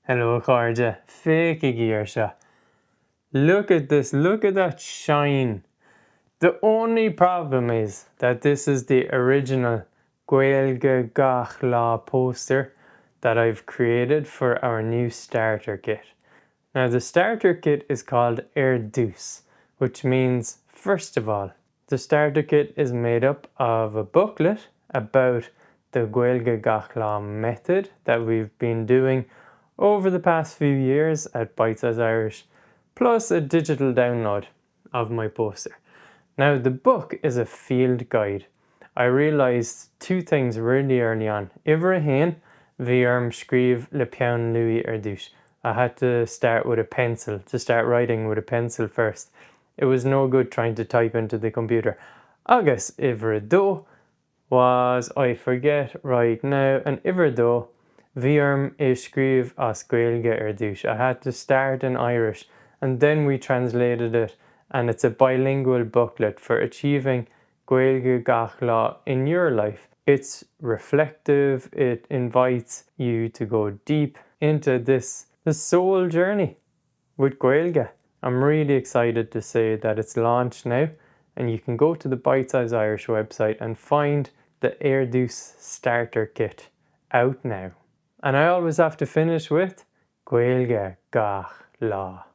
Hello, gaeilge. Fake gaeilge. Look at this. Look at that shine. The only problem is that this is the original gaeilge poster that I've created for our new starter kit. Now, the starter kit is called gaeilge, which means, first of all, the starter kit is made up of a booklet about the gaeilge method that we've been doing over the past few years at Bite Size Irish, plus a digital download of my poster. Now, the book is a field guide. I realised two things really early on. Ivra hain, bhí scríb le peann Louis douche. I had to start with a pencil, to start writing with a pencil first. It was no good trying to type into the computer. Agus Ivra do was, I forget right now, and Ivra do bhí scríb as gaeilge douche. I had to start in Irish and then we translated it, and it's a bilingual booklet for achieving gaeilge in your life. It's reflective, it invites you to go deep into the soul journey with gaeilge. I'm really excited to say that it's launched now, and you can go to the Bite Size Irish website and find the gaeilge starter kit out now. And I always have to finish with gaeilge gach lá.